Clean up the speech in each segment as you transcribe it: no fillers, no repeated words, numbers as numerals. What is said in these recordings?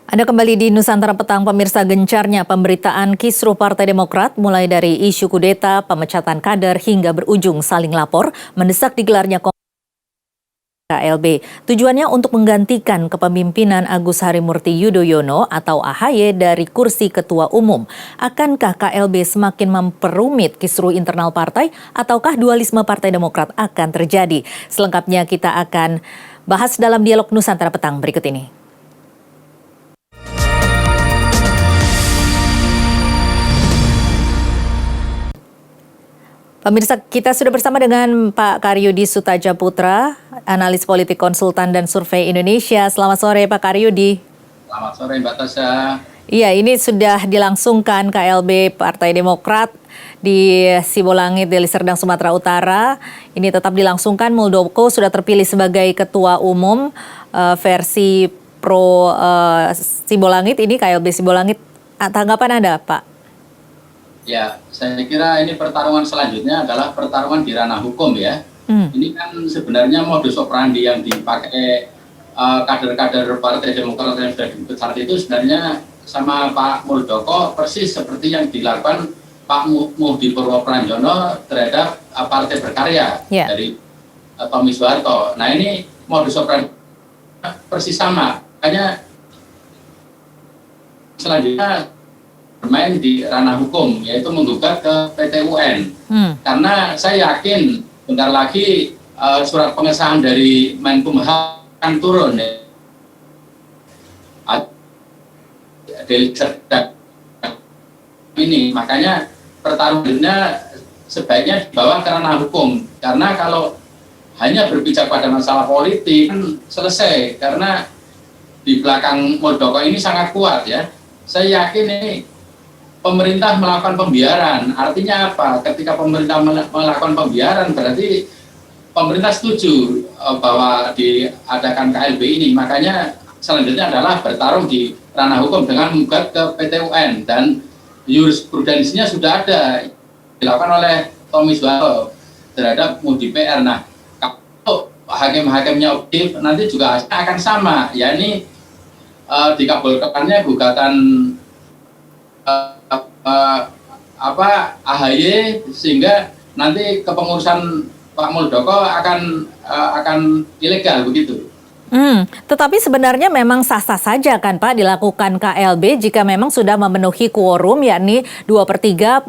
Anda kembali di Nusantara Petang, pemirsa. Gencarnya pemberitaan kisruh Partai Demokrat mulai dari isu kudeta, pemecatan kader hingga berujung saling lapor mendesak digelarnya KLB. Tujuannya untuk menggantikan kepemimpinan Agus Harimurti Yudhoyono atau AHY dari kursi Ketua Umum. Akankah KLB semakin memperumit kisruh internal partai ataukah dualisme Partai Demokrat akan terjadi? Selengkapnya kita akan bahas dalam dialog Nusantara Petang berikut ini. Pemirsa, kita sudah bersama dengan Pak Karyudi Sutajaputra, analis politik konsultan dan survei Indonesia. Selamat sore Pak Karyudi. Selamat sore Mbak Tasya. Iya, ini sudah dilangsungkan KLB Partai Demokrat di Sibolangit, Deli Serdang, Sumatera Utara. Ini tetap dilangsungkan. Muldoko sudah terpilih sebagai Ketua Umum versi pro Sibolangit. Ini KLB Sibolangit. Tanggapan Anda, Pak? Ya, saya kira ini pertarungan selanjutnya adalah pertarungan di ranah hukum ya. Ini kan sebenarnya modus operandi yang dipakai kader-kader Partai Demokrat yang sudah disebut saat itu sebenarnya sama Pak Muldoko persis seperti yang dilakukan Pak Muhdi Purwopranjono terhadap Partai Berkarya dari Tommy Soeharto. Nah ini modus operandi persis sama. Makanya selanjutnya bermain di ranah hukum, yaitu menggugat ke PT UN. Karena saya yakin bentar lagi surat pengesahan dari Menkumham akan turun ya. Ini makanya pertarungannya sebaiknya dibawa ke ranah hukum. Karena kalau hanya berbicara pada masalah politik kan selesai, karena di belakang Muldoko ini sangat kuat ya. Saya yakin ini pemerintah melakukan pembiaran. Artinya apa? Ketika pemerintah melakukan pembiaran berarti pemerintah setuju bahwa diadakan KLB ini. Makanya selanjutnya adalah bertarung di ranah hukum dengan menggugat ke PT UN, dan jurisprudensinya sudah ada dilakukan oleh Tommy Soeharto terhadap Muhdi PR. Nah, kalau hakim-hakimnya objektif nanti juga akan sama, yakni dikabulkannya gugatan AHY, sehingga nanti kepengurusan Pak Muldoko akan ilegal begitu. Tetapi sebenarnya memang sah-sah saja kan Pak dilakukan KLB jika memang sudah memenuhi quorum, yakni 2/3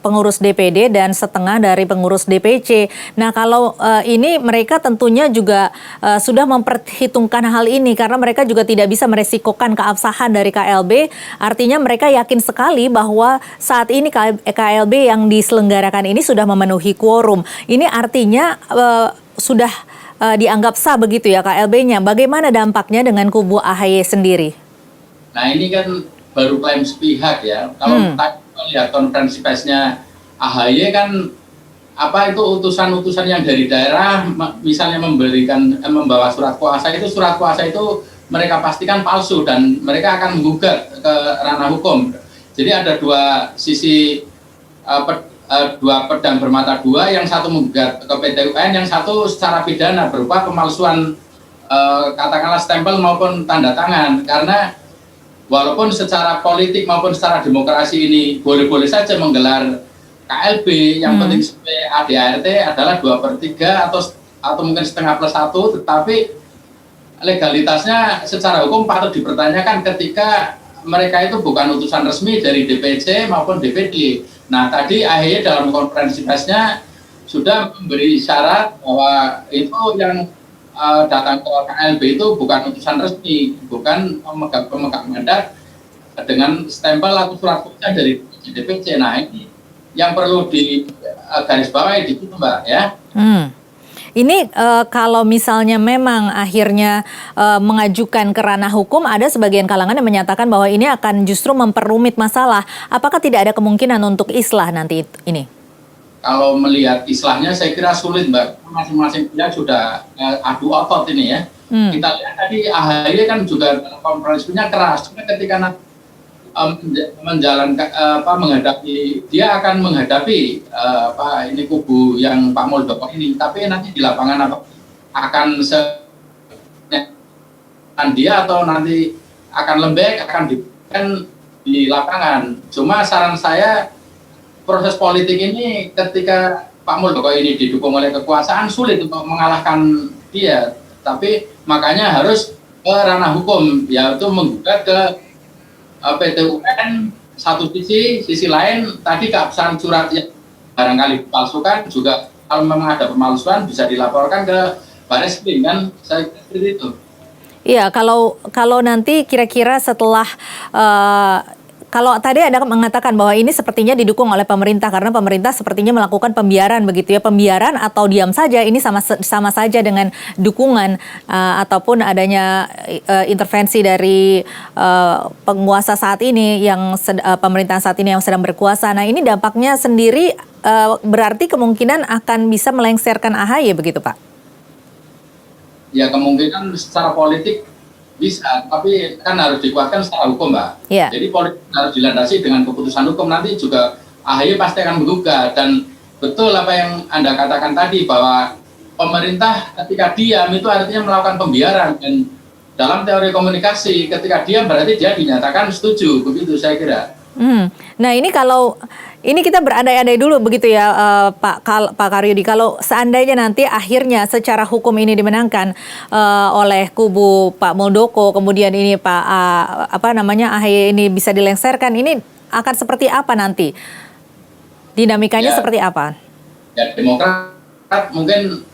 pengurus DPD dan setengah dari pengurus DPC. Nah kalau ini mereka tentunya juga sudah memperhitungkan hal ini karena mereka juga tidak bisa meresikokan keabsahan dari KLB. Artinya mereka yakin sekali bahwa saat ini KLB yang diselenggarakan ini sudah memenuhi quorum. Ini artinya sudah dianggap sah begitu ya KLB-nya. Bagaimana dampaknya dengan kubu AHY sendiri? Nah ini kan baru klaim sepihak ya. Kalau kita lihat konferensi persnya AHY kan apa itu utusan-utusan yang dari daerah misalnya membawa surat kuasa itu mereka pastikan palsu dan mereka akan menggugat ke ranah hukum. Jadi ada dua sisi dua pedang bermata dua, yang satu menggugat ke PT UN, yang satu secara pidana berupa pemalsuan katakanlah stempel maupun tanda tangan. Karena walaupun secara politik maupun secara demokrasi ini boleh-boleh saja menggelar KLB, yang penting ADART adalah 2/3 atau mungkin setengah plus 1, tetapi legalitasnya secara hukum patut dipertanyakan ketika mereka itu bukan utusan resmi dari DPC maupun DPD. Nah tadi AHY dalam konferensi persnya sudah memberi syarat bahwa itu yang datang ke KLB itu bukan utusan resmi, bukan pemegang mandat dengan stempel atau surat kuasa dari DPC. Nah ini yang perlu digarisbawahi di situ Mbak ya. Ini kalau misalnya memang akhirnya mengajukan ke ranah hukum, ada sebagian kalangan yang menyatakan bahwa ini akan justru memperumit masalah. Apakah tidak ada kemungkinan untuk islah nanti ini? Kalau melihat islahnya saya kira sulit Mbak. Masing-masing pihak sudah adu otot ini ya. Kita lihat tadi AHY kan juga dalam konferensinya keras. Cuma ketika menjalankan menghadapi, dia akan menghadapi ini kubu yang Pak Muldoko ini, tapi nanti di lapangan akan dia atau nanti akan lembek, akan di lapangan. Cuma saran saya, proses politik ini ketika Pak Muldoko ini didukung oleh kekuasaan sulit untuk mengalahkan dia. Tapi makanya harus ke ranah hukum, yaitu menggugat ke PT UN satu sisi lain tadi keabsahan surat yang barangkali dipalsukan juga kalau memang ada pemalsuan bisa dilaporkan ke Barreskrim kan, saya kira seperti itu. Iya, kalau nanti kira-kira setelah kalau tadi Anda mengatakan bahwa ini sepertinya didukung oleh pemerintah karena pemerintah sepertinya melakukan pembiaran begitu ya, pembiaran atau diam saja ini sama saja dengan dukungan ataupun adanya intervensi dari penguasa saat ini yang pemerintahan saat ini yang sedang berkuasa. Nah, ini dampaknya sendiri berarti kemungkinan akan bisa melengsarkan AHY begitu, Pak? Ya kemungkinan secara politik bisa, tapi kan harus dikuatkan secara hukum, Mbak. Yeah. Jadi politik harus dilandasi dengan keputusan hukum. Nanti juga AHY pasti akan menggugat. Dan betul apa yang Anda katakan tadi, bahwa pemerintah ketika diam itu artinya melakukan pembiaran. Dan dalam teori komunikasi, ketika diam berarti dia dinyatakan setuju. Begitu saya kira. Nah ini kalau ini kita berandai-andai dulu begitu ya Pak Karyudi, kalau seandainya nanti akhirnya secara hukum ini dimenangkan oleh kubu Pak Muldoko, kemudian ini Pak AHY ini bisa dilengsarkan, ini akan seperti apa nanti? Dinamikanya Ya, seperti apa? Ya Demokrat mungkin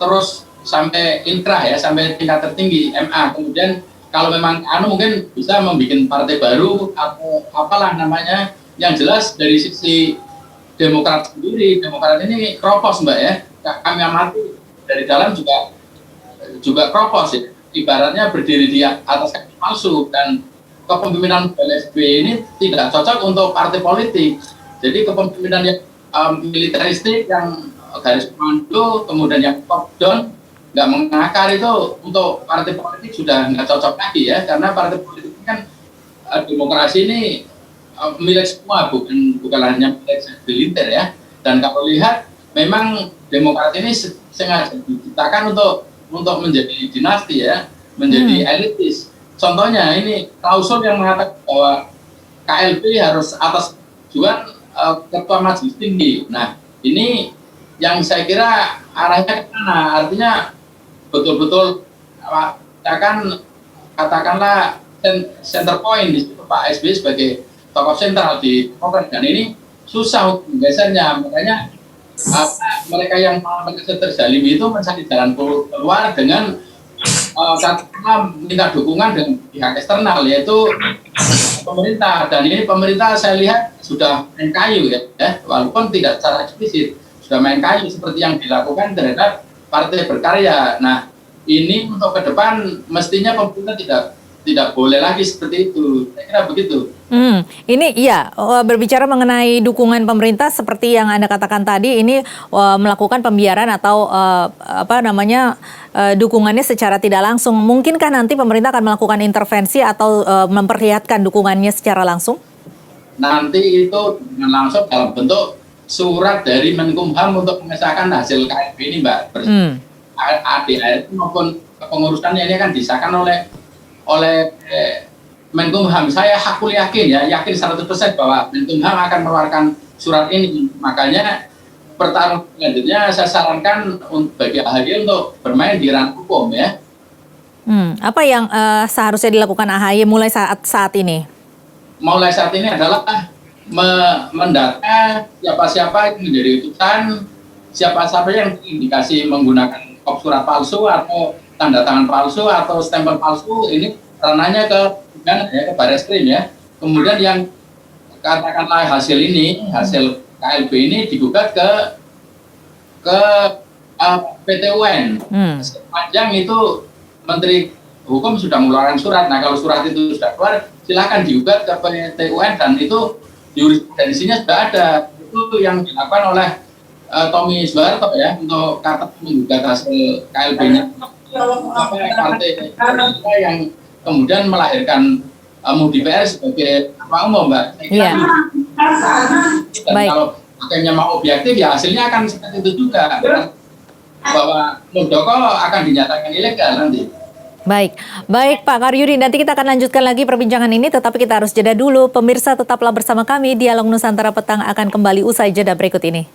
terus sampai inkrah ya, sampai tingkat tertinggi MA, kemudian kalau memang mungkin bisa membuat partai baru atau apalah namanya. Yang jelas dari sisi Demokrat sendiri, Demokrat ini kropos, Mbak ya. Kami amati dari dalam juga kropos ya. Ibaratnya berdiri di atas kaki palsu, dan kepemimpinan BLSB ini tidak cocok untuk partai politik. Jadi kepemimpinan yang militeristik, yang garis komando, kemudian yang top down, nggak mengakar, itu untuk partai politik sudah nggak cocok lagi ya, karena partai politik ini kan demokrasi ini milik semua, bukan hanya milik segelintir ya. Dan kalau lihat memang Demokrat ini sengaja diciptakan untuk menjadi dinasti ya, menjadi elitis. Contohnya ini klausul yang mengatakan bahwa KLB harus atas tujuan ketua majelis tinggi. Nah ini yang saya kira arahnya ke mana, artinya betul-betul katakanlah center point di situ Pak SBY sebagai tokoh sentral di Demokrat, dan ini susah untuk menggesernya. Makanya mereka yang merasa terzalimi itu mencari jalan keluar dengan katakanlah minta dukungan dengan pihak eksternal, yaitu pemerintah. Dan ini pemerintah saya lihat sudah main kayu ya, walaupun tidak secara eksplisit, sudah main kayu seperti yang dilakukan terhadap Partai Berkarya. Nah, ini untuk ke depan mestinya pemerintah tidak boleh lagi seperti itu. Saya kira begitu. Ini iya, berbicara mengenai dukungan pemerintah seperti yang Anda katakan tadi, ini melakukan pembiaran atau dukungannya secara tidak langsung. Mungkinkah nanti pemerintah akan melakukan intervensi atau memperlihatkan dukungannya secara langsung? Nanti itu dengan langsung dalam bentuk surat dari Menkumham untuk mengesahkan hasil KLB ini, Mbak. ADAR maupun pengurusannya ini akan disahkan oleh Menkumham. Saya yakin 100% bahwa Menkumham akan mengeluarkan surat ini. Makanya pertarungan selanjutnya saya sarankan bagi AHY untuk bermain di ranah hukum ya. Apa yang seharusnya dilakukan AHY mulai saat ini? Mulai saat ini adalah mendata siapa-siapa yang menjadi utusan, siapa-siapa yang terindikasi menggunakan surat palsu atau tanda tangan palsu atau stempel palsu, ini ranahnya ke Barreskrim ya. Kemudian yang katakanlah hasil KLB ini digugat ke PT UN. Sepanjang itu Menteri Hukum sudah mengeluarkan surat. Nah kalau surat itu sudah keluar, silakan digugat ke PT UN, dan itu jurisprudensinya sudah ada. Itu yang dilakukan oleh Tommy Soeharto ya, untuk kata menggugat hasil KLB-nya. Partai yang kemudian melahirkan Mudi PR sebagai ketua umum, Mbak. Iya. Dan kalau hakimnya mau objektif ya hasilnya akan seperti itu juga. Bahwa Muldoko akan dinyatakan ilegal nanti. Baik, baik Pak Karyudi, nanti kita akan lanjutkan lagi perbincangan ini, tetapi kita harus jeda dulu. Pemirsa tetaplah bersama kami, Dialog Nusantara Petang akan kembali usai jeda berikut ini.